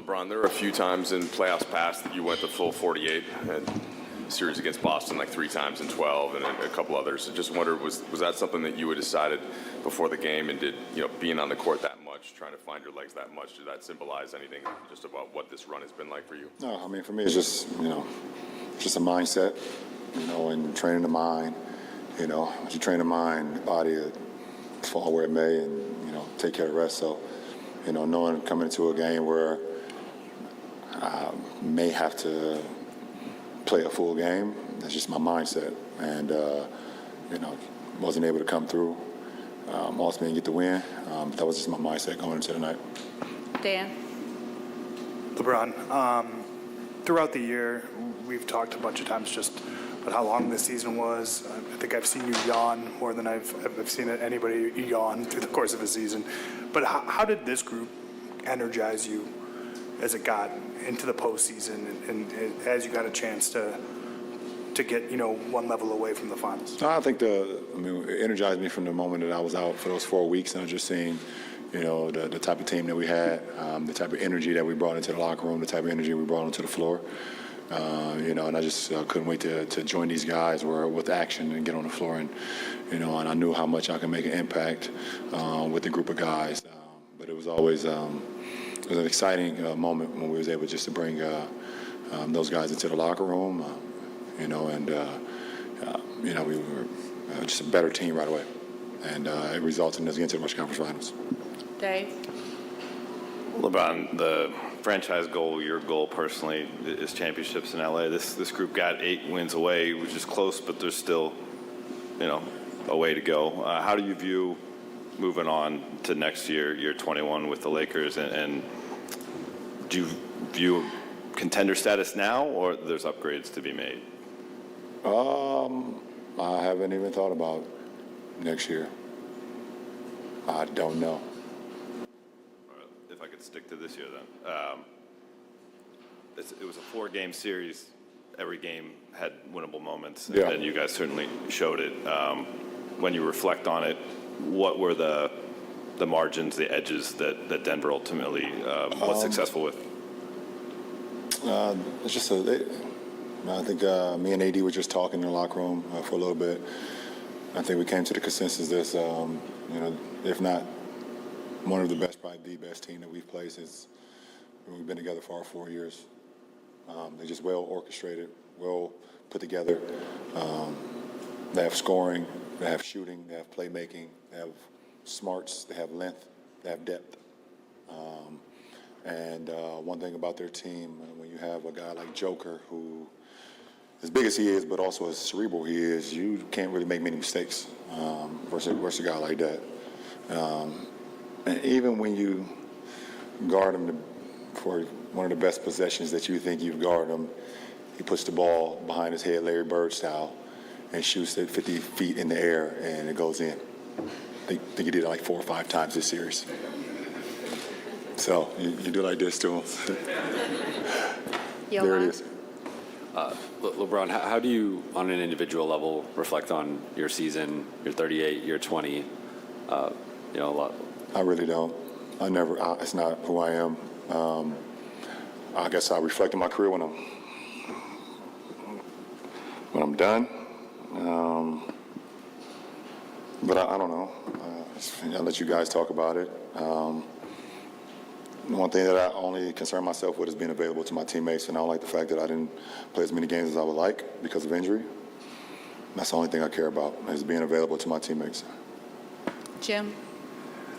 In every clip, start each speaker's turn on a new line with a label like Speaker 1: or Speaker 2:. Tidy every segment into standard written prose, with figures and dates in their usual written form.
Speaker 1: LeBron, there were a few times in playoffs past that you went the full 48. And series against Boston like 3 times in 12 and a couple others. I just wondered, was that something that you had decided before the game, and did, being on the court that much, trying to find your legs that much, did that symbolize anything just about what this run has been like for you?
Speaker 2: No, I mean, for me, it's just, just a mindset, and training the mind. As you train the mind, the body will fall where it may and, take care of the rest. So, knowing coming into a game where I may have to play a full game, that's just my mindset. And, wasn't able to come through. Ultimately get the win. That was just my mindset going into the night.
Speaker 3: Dan?
Speaker 4: LeBron, throughout the year, we've talked a bunch of times just about how long this season was. I think I've seen you yawn more than I've seen anybody yawn through the course of a season. But how did this group energize you as it got into the postseason and as you got a chance to get, one level away from the finals?
Speaker 2: I think it energized me from the moment that I was out for those 4 weeks, and I was just seeing, the type of team that we had, the type of energy that we brought into the locker room, the type of energy we brought onto the floor. And I just couldn't wait to join these guys with action and get on the floor. And, and I knew how much I could make an impact with the group of guys. But it was always it was an exciting moment when we was able just to bring those guys into the locker room, and we were just a better team right away. And it resulted in us getting to the Western Conference Finals.
Speaker 3: Dave?
Speaker 5: LeBron, the franchise goal, your goal personally, is championships in LA. This group got 8 wins away, which is close, but there's still, a way to go. How do you view moving on to next year, year 21 with the Lakers, and do you view contender status now, or there's upgrades to be made?
Speaker 2: I haven't even thought about next year. I don't know.
Speaker 5: If I could stick to this year then. It was a 4-game series. Every game had winnable moments, and you guys certainly showed it. When you reflect on it, what were the margins, the edges that Denver ultimately was successful with?
Speaker 2: It's just I think me and AD were just talking in the locker room for a little bit. I think we came to the consensus that, if not one of the best, probably the best team that we've played since we've been together for our 4 years. They're just well orchestrated, well put together. They have scoring, they have shooting, they have playmaking, they have smarts, they have length, they have depth. And one thing about their team, when you have a guy like Joker, who, as big as he is, but also as cerebral he is, you can't really make many mistakes versus a guy like that. And even when you guard him for one of the best possessions that you think you've guarded him, he puts the ball behind his head, Larry Bird style, and shoots it 50 feet in the air, and it goes in. I think he did it like 4 or 5 times this series. So you do like this to him. There it is.
Speaker 6: LeBron, how do you, on an individual level, reflect on your season, your 38, your 20? A lot. I
Speaker 2: really don't. It's not who I am. I guess I reflect on my career when I'm done. But I don't know. I'll let you guys talk about it. One thing that I only concern myself with is being available to my teammates, and I don't like the fact that I didn't play as many games as I would like because of injury. That's the only thing I care about, is being available to my teammates.
Speaker 3: Jim?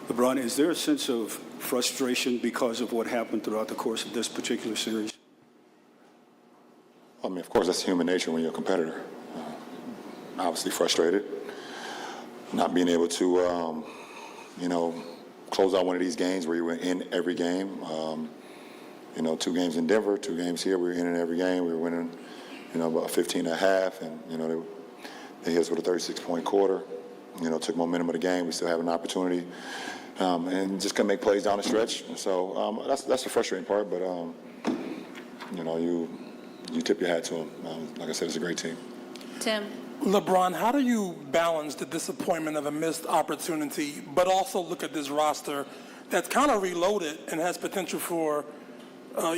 Speaker 7: LeBron, is there a sense of frustration because of what happened throughout the course of this particular series?
Speaker 2: I mean, of course, that's human nature when you're a competitor. Obviously frustrated, not being able to, close out one of these games where you were in every game. 2 games in Denver, 2 games here. We were in every game. We were winning, about 15 and a half. And, they hit us with a 36-point quarter. Took momentum of the game. We still have an opportunity. And just couldn't make plays down the stretch. So that's the frustrating part. But, you tip your hat to them. Like I said, it's a great team.
Speaker 3: Tim?
Speaker 8: LeBron, how do you balance the disappointment of a missed opportunity, but also look at this roster that's kind of reloaded and has potential for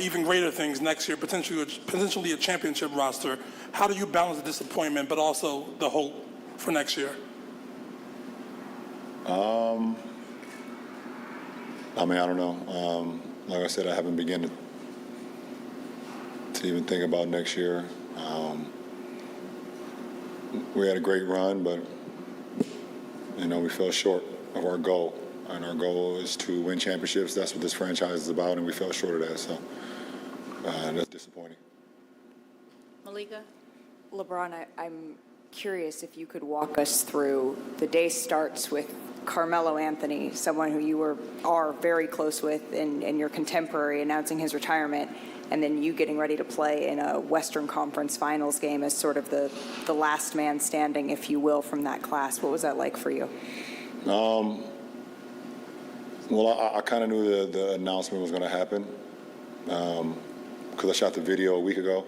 Speaker 8: even greater things next year, potentially a championship roster. How do you balance the disappointment but also the hope for next year?
Speaker 2: I mean, I don't know. Like I said, I haven't begun to even think about next year. We had a great run, but, we fell short of our goal. And our goal is to win championships. That's what this franchise is about, and we fell short of that. So that's disappointing.
Speaker 3: Malika?
Speaker 9: LeBron, I'm curious if you could walk us through the day starts with Carmelo Anthony, someone who you are very close with and your contemporary, announcing his retirement, and then you getting ready to play in a Western Conference Finals game as sort of the last man standing, if you will, from that class. What was that like for you?
Speaker 2: Well, I kind of knew the announcement was going to happen because I shot the video a week ago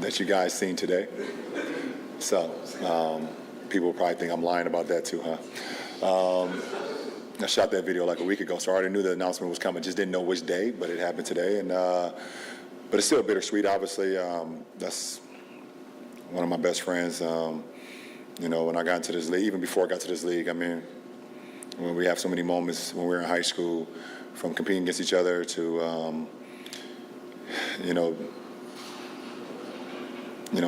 Speaker 2: that you guys seen today. So people probably think I'm lying about that too, huh? I shot that video like a week ago, so I already knew the announcement was coming. Just didn't know which day, but it happened today. And but it's still bittersweet, obviously. That's one of my best friends. When I got into this league, even before I got to this league, I mean, when we have so many moments when we were in high school, from competing against each other to,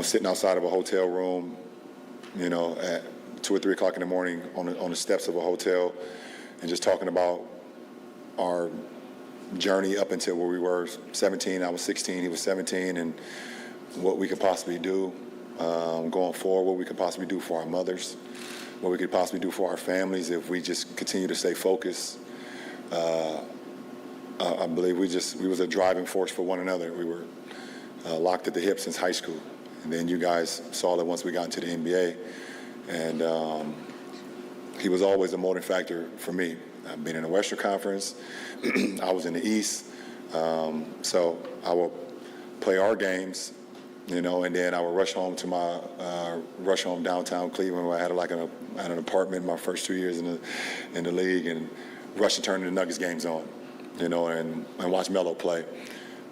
Speaker 2: sitting outside of a hotel room, at 2 or 3 o'clock in the morning on the steps of a hotel, and just talking about our journey up until where we were 17. I was 16, he was 17, and what we could possibly do going forward, what we could possibly do for our mothers, what we could possibly do for our families if we just continue to stay focused. I believe we was a driving force for one another. We were locked at the hip since high school. And then you guys saw that once we got into the NBA. And he was always a motivating factor for me. I've been in the Western Conference. I was in the East. So I will play our games, and then I would rush home to my downtown Cleveland, where I had an apartment my first 2 years in the league, and rush and turn the Nuggets games on, and watch Melo play.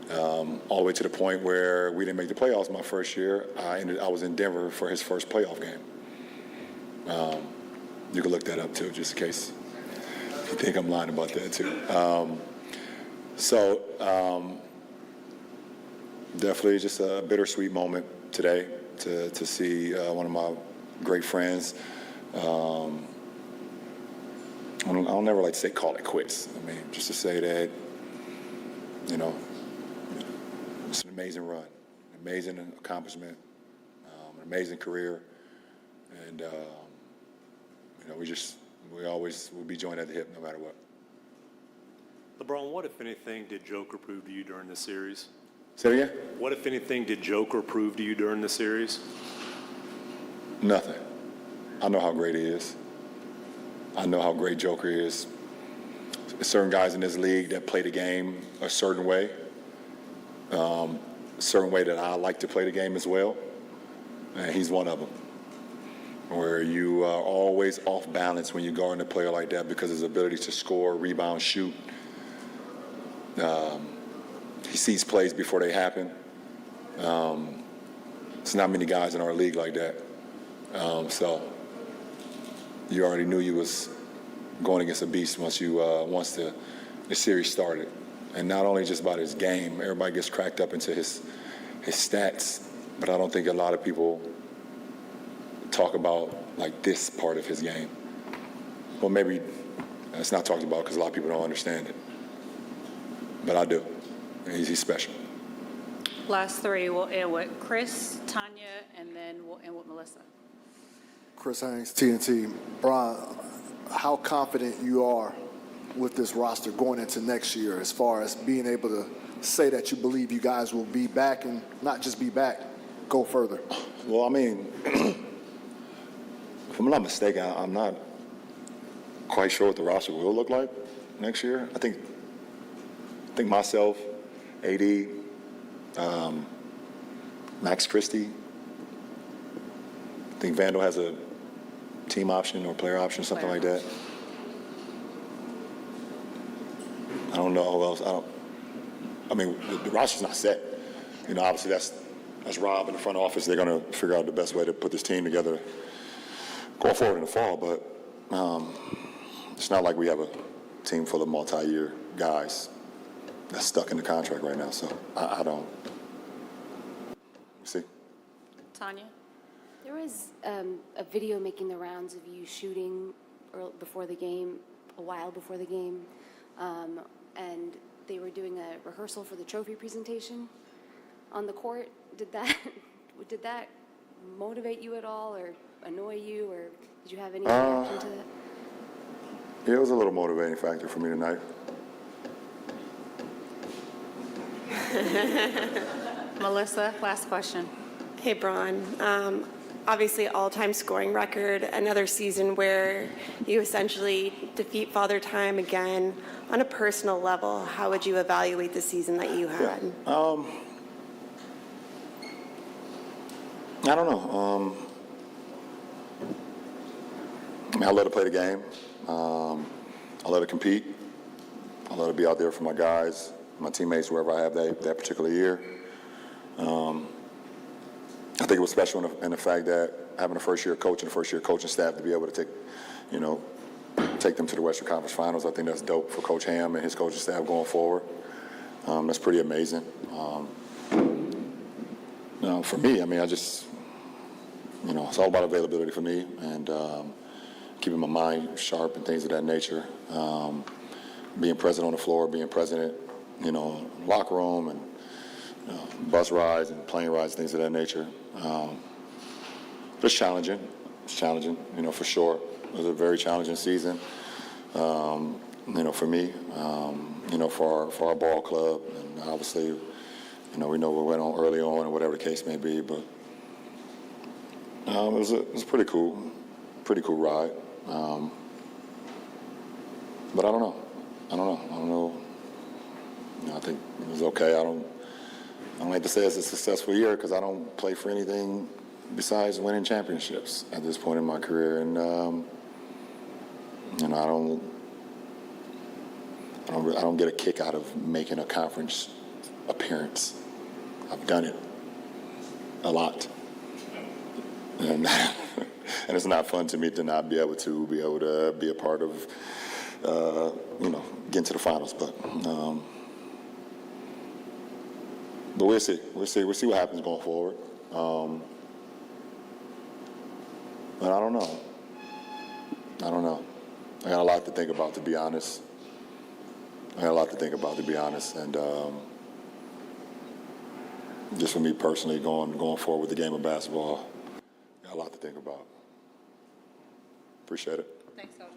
Speaker 2: All the way to the point where we didn't make the playoffs my first year. I was in Denver for his first playoff game. You can look that up too, just in case you think I'm lying about that too. Definitely just a bittersweet moment today to see one of my great friends. I'll never like to say call it quits. I mean, just to say that, it's an amazing run, an amazing accomplishment, an amazing career, and we always will be joined at the hip no matter what.
Speaker 10: LeBron, what, if anything, did Joker prove to you during this series?
Speaker 2: Say it again?
Speaker 10: What, if anything, did Joker prove to you during the series?
Speaker 2: Nothing. I know how great he is. I know how great Joker is. There's certain guys in this league that play the game a certain way that I like to play the game as well, and he's one of them. Where you are always off balance when you guard a player like that because of his ability to score, rebound, shoot. He sees plays before they happen. There's not many guys in our league like that. So you already knew you was going against a beast once the series started. And not only just about his game, everybody gets cracked up into his stats, but I don't think a lot of people talk about like this part of his game. Well, maybe it's not talked about because a lot of people don't understand it, but I do. And he's special.
Speaker 3: Last three, we'll end with Chris, Tanya, and then we'll end with Melissa.
Speaker 11: Chris Haynes, TNT. Brian, how confident you are with this roster going into next year as far as being able to say that you believe you guys will be back and not just be back, go further?
Speaker 2: Well, I mean, if I'm not mistaken, I'm not quite sure what the roster will look like next year. I think myself, AD, Max Christie. I think Vandal has a team option or player option, something like that. I don't know who else. I mean, the roster's not set. You know, obviously that's Rob in the front office. They're going to figure out the best way to put this team together going forward in the fall. But it's not like we have a team full of multi-year guys that's stuck in the contract right now. So I don't. See.
Speaker 3: Tanya?
Speaker 12: There was a video making the rounds of you shooting before the game, a while before the game, and they were doing a rehearsal for the trophy presentation on the court. Did that motivate you at all, or annoy you, or did you have any reaction to that?
Speaker 2: Yeah, it was a little motivating factor for me tonight.
Speaker 3: Melissa, last question.
Speaker 13: Hey, Bron. Obviously, all-time scoring record, another season where you essentially defeat Father Time again. On a personal level, how would you evaluate the season that you had?
Speaker 2: I don't know. I mean, I love to play the game. I love to compete. I love to be out there for my guys, my teammates, wherever I have that particular year. I think it was special in the fact that having a first-year coach and a first-year coaching staff to be able to take them to the Western Conference Finals. I think that's dope for Coach Ham and his coaching staff going forward. That's pretty amazing. For me, I mean, it's all about availability for me and keeping my mind sharp and things of that nature. Being present on the floor, being present, locker room and bus rides and plane rides, things of that nature. It's challenging. It's challenging, for sure. It was a very challenging season, for me, for our ball club. And obviously, we know what went on early on and whatever the case may be. But it was a pretty cool ride. But I don't know. I think it was okay. I don't like to say it's a successful year because I don't play for anything besides winning championships at this point in my career, and I don't get a kick out of making a conference appearance. I've done it a lot, and it's not fun to me to not be able to be a part of getting to the finals, but we'll see. We'll see what happens going forward. But I don't know. I got a lot to think about, to be honest. And just for me personally, going forward with the game of basketball, got a lot to think about. Appreciate it.
Speaker 3: Thanks, Coach.